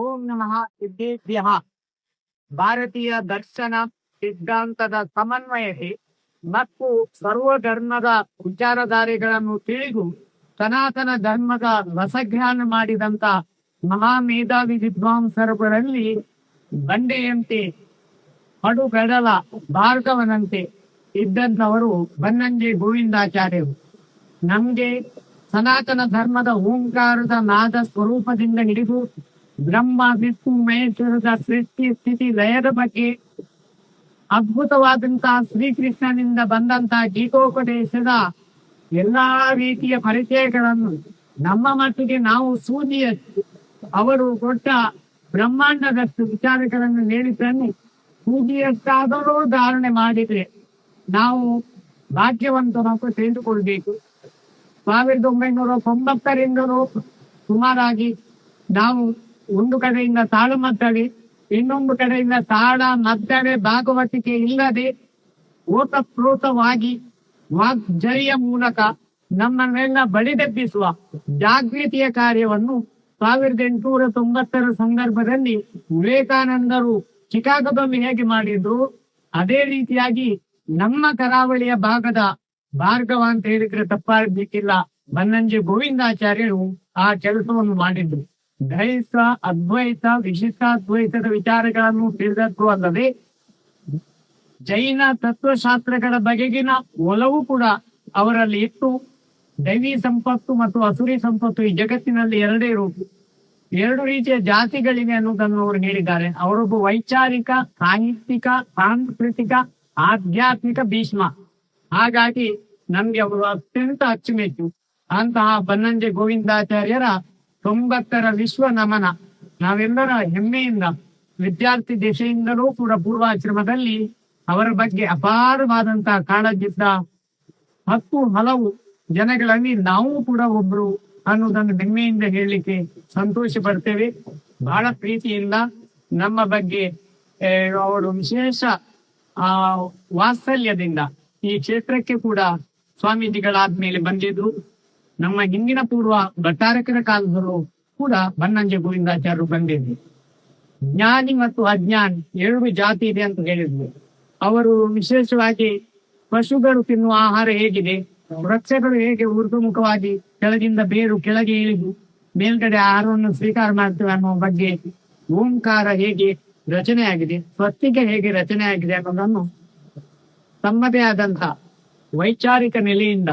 ಓಂ ನಮಃ ಸಿದ್ದೇಭ್ಯಃ. ಭಾರತೀಯ ದರ್ಶನ ಸಿದ್ಧಾಂತದ ಸಮನ್ವಯತೆ ಮತ್ತು ಸರ್ವಧರ್ಮದ ವಿಚಾರಧಾರೆಗಳನ್ನು ತಿಳಿದು ಸನಾತನ ಧರ್ಮದ ರಸಜ್ಞಾನ ಮಾಡಿದಂತ ಮಹಾಮೇಧಾವಿ ವಿದ್ವಾಂಸರುಗಳಲ್ಲಿ ಬಂಡೆಯಂತೆ ಪಡುಗಡಲ ಭಾರ್ಗವನಂತೆ ಇದ್ದಂಥವರು ಬನ್ನಂಜೆ ಗೋವಿಂದಾಚಾರ್ಯರು. ನಮ್ಗೆ ಸನಾತನ ಧರ್ಮದ ಓಂಕಾರದ ನಾದ ಸ್ವರೂಪದಿಂದ ಹಿಡಿದು ಬ್ರಹ್ಮ ವಿಷ್ಣು ಮಹೇಶ್ವರದ ಸೃಷ್ಟಿ ಸ್ಥಿತಿ ಲಯದ ಬಗ್ಗೆ ಅದ್ಭುತವಾದಂತಹ ಶ್ರೀಕೃಷ್ಣನಿಂದ ಬಂದಂತಹ ಗೀತೋಪದೇಶದ ಎಲ್ಲಾ ರೀತಿಯ ಪರಿಚಯಗಳನ್ನು ನಮ್ಮ ಮಟ್ಟಿಗೆ ನಾವು ಸೂಜಿಯಷ್ಟು ಅವರು ಕೊಟ್ಟ ಬ್ರಹ್ಮಾಂಡದಷ್ಟು ವಿಚಾರಗಳನ್ನು ಹೇಳಿದ್ದನ್ನು ಸೂಜಿಯಷ್ಟಾದರೂ ಧಾರಣೆ ಮಾಡಿದ್ರೆ ನಾವು ಭಾಗ್ಯವಂತನಂತ ತಿಳಿದುಕೊಳ್ಬೇಕು. 1990ರಿಂದಲೂ ಸುಮಾರಾಗಿ ನಾವು ಒಂದು ಕಡೆಯಿಂದ ತಾಳು ಮದ್ದಳೆ, ಇನ್ನೊಂದು ಕಡೆಯಿಂದ ತಾಳ ಮದ್ದಳೆ ಭಾಗವತಿಕೆ ಇಲ್ಲದೆ ಓತಪ್ರೋತವಾಗಿ ವಾಗ್ಜರಿಯ ಮೂಲಕ ನಮ್ಮನ್ನೆಲ್ಲ ಬಡಿದೆಬ್ಬಿಸುವ ಜಾಗೃತಿಯ ಕಾರ್ಯವನ್ನು 1890ರ ಸಂದರ್ಭದಲ್ಲಿ ವಿವೇಕಾನಂದರು ಚಿಕಾಗೋದಲ್ಲಿ ಹೇಗೆ ಮಾಡಿದ್ರು, ಅದೇ ರೀತಿಯಾಗಿ ನಮ್ಮ ಕರಾವಳಿಯ ಭಾಗದ ಭಾರ್ಗವ ಅಂತ ಹೇಳಿದ್ರೆ ತಪ್ಪಾಗಲಿಕ್ಕಿಲ್ಲ, ಬನ್ನಂಜೆ ಗೋವಿಂದಾಚಾರ್ಯರು ಆ ಕೆಲಸವನ್ನು ಮಾಡಿದ್ರು. ದ್ವೈತ ಅದ್ವೈತ ವಿಶಿಷ್ಟಾದ್ವೈತದ ವಿಚಾರಗಳನ್ನು ತಿಳಿದದ್ದು ಅಲ್ಲದೆ ಜೈನ ತತ್ವಶಾಸ್ತ್ರಗಳ ಬಗೆಗಿನ ಒಲವು ಕೂಡ ಅವರಲ್ಲಿ ಇತ್ತು. ದೈವಿ ಸಂಪತ್ತು ಮತ್ತು ಅಸುರಿ ಸಂಪತ್ತು ಈ ಜಗತ್ತಿನಲ್ಲಿ ಎರಡು ರೀತಿಯ ಜಾತಿಗಳಿವೆ ಅನ್ನೋದನ್ನು ಅವರು ಹೇಳಿದ್ದಾರೆ. ಅವರೊಬ್ಬ ವೈಚಾರಿಕ, ಸಾಹಿತ್ಯಿಕ, ಸಾಂಸ್ಕೃತಿಕ, ಆಧ್ಯಾತ್ಮಿಕ ಭೀಷ್ಮ. ಹಾಗಾಗಿ ನಮ್ಗೆ ಅವರು ಅತ್ಯಂತ ಅಚ್ಚುಮೆಚ್ಚು. ಅಂತಹ ಬನ್ನಂಜೆ ಗೋವಿಂದಾಚಾರ್ಯರ 90ರ ವಿಶ್ವ ನಮನ. ನಾವೆಲ್ಲರ ಹೆಮ್ಮೆಯಿಂದ ವಿದ್ಯಾರ್ಥಿ ದೆಸೆಯಿಂದಲೂ ಕೂಡ ಪೂರ್ವಾಶ್ರಮದಲ್ಲಿ ಅವರ ಬಗ್ಗೆ ಅಪಾರವಾದಂತಹ ಕಾಳಜಿದ್ದ ಹಲವು ಜನಗಳಲ್ಲಿ ನಾವು ಕೂಡ ಒಬ್ರು ಅನ್ನೋದನ್ನು ಹೆಮ್ಮೆಯಿಂದ ಹೇಳಲಿಕ್ಕೆ ಸಂತೋಷ ಪಡ್ತೇವೆ. ಬಹಳ ಪ್ರೀತಿಯಿಂದ ನಮ್ಮ ಬಗ್ಗೆ ಅವರು ವಿಶೇಷ ವಾತ್ಸಲ್ಯದಿಂದ ಈ ಕ್ಷೇತ್ರಕ್ಕೆ ಕೂಡ ಸ್ವಾಮೀಜಿಗಳಾದ್ಮೇಲೆ ಬಂದಿದ್ರು. ನಮ್ಮ ಹಿಂದಿನ ಪೂರ್ವ ಭಟ್ಟಾರಕರ ಕಾಲದಲ್ಲೂ ಕೂಡ ಬನ್ನಂಜೆ ಗೋವಿಂದಾಚಾರ್ಯರು ಬಂದಿದ್ರು. ಜ್ಞಾನಿ ಮತ್ತು ಅಜ್ಞಾನಿ ಎರಡು ಜಾತಿ ಇದೆ ಅಂತ ಹೇಳಿದ್ರು. ಅವರು ವಿಶೇಷವಾಗಿ ಪಶುಗಳು ತಿನ್ನುವ ಆಹಾರ ಹೇಗಿದೆ, ವೃಕ್ಷಗಳು ಹೇಗೆ ಊರ್ಧ್ವಮುಖವಾಗಿ ಕೆಳಗಿಂದ ಬೇರು ಕೆಳಗೆ ಇಳಿದು ಮೇಲ್ಗಡೆ ಆಹಾರವನ್ನು ಸ್ವೀಕಾರ ಮಾಡ್ತೇವೆ ಅನ್ನೋ ಬಗ್ಗೆ, ಓಂಕಾರ ಹೇಗೆ ರಚನೆ ಆಗಿದೆ, ಸ್ವಸ್ತಿಕ ಹೇಗೆ ರಚನೆ ಆಗಿದೆ ಅನ್ನೋದನ್ನು ತಮ್ಮದೇ ಆದಂತಹ ವೈಚಾರಿಕ ನೆಲೆಯಿಂದ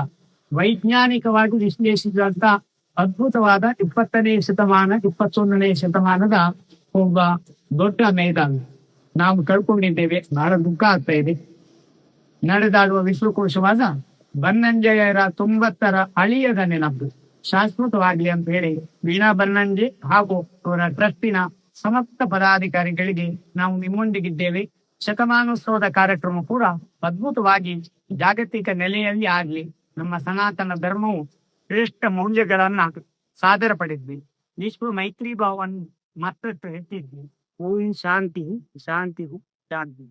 ವೈಜ್ಞಾನಿಕವಾಗಿ ವಿಶ್ಲೇಷಿಸಿದಂತ ಅದ್ಭುತವಾದ 20ನೇ ಶತಮಾನ 21ನೇ ಶತಮಾನದ ಒಬ್ಬ ದೊಡ್ಡ ಮೇಧಾವಿ ನಾವು ಕಳ್ಕೊಂಡಿದ್ದೇವೆ. ಬಹಳ ದುಃಖ ಆಗ್ತಾ ಇದೆ. ನಡೆದಾಡುವ ವಿಶ್ವಕೋಶವಾದ ಬನ್ನಂಜೆಯರ 90ರ ಅಳಿಯದ ನೆನಪು ಶಾಶ್ವತವಾಗ್ಲಿ ಅಂತ ಹೇಳಿ ವೀಣಾ ಬನ್ನಂಜೆ ಹಾಗೂ ಅವರ ಟ್ರಸ್ಟಿನ ಸಮಸ್ತ ಪದಾಧಿಕಾರಿಗಳಿಗೆ ನಾವು ನಿಮ್ಮೊಂದಿಗಿದ್ದೇವೆ. ಶತಮಾನೋತ್ಸವದ ಕಾರ್ಯಕ್ರಮ ಕೂಡ ಅದ್ಭುತವಾಗಿ ಜಾಗತಿಕ ನೆಲೆಯಲ್ಲಿ ಆಗ್ಲಿ, ನಮ್ಮ ಸನಾತನ ಧರ್ಮವು ಶ್ರೇಷ್ಠ ಮೌಲ್ಯಗಳನ್ನ ಸಾದರ ಪಡಿದ್ವಿ, ವಿಶ್ವ ಮೈತ್ರಿ ಭಾವವನ್ನು ಮತ್ತಷ್ಟು ಹೆಚ್ಚಿದ್ವಿ. ಓಂ ಶಾಂತಿ ಶಾಂತಿ ಶಾಂತಿ.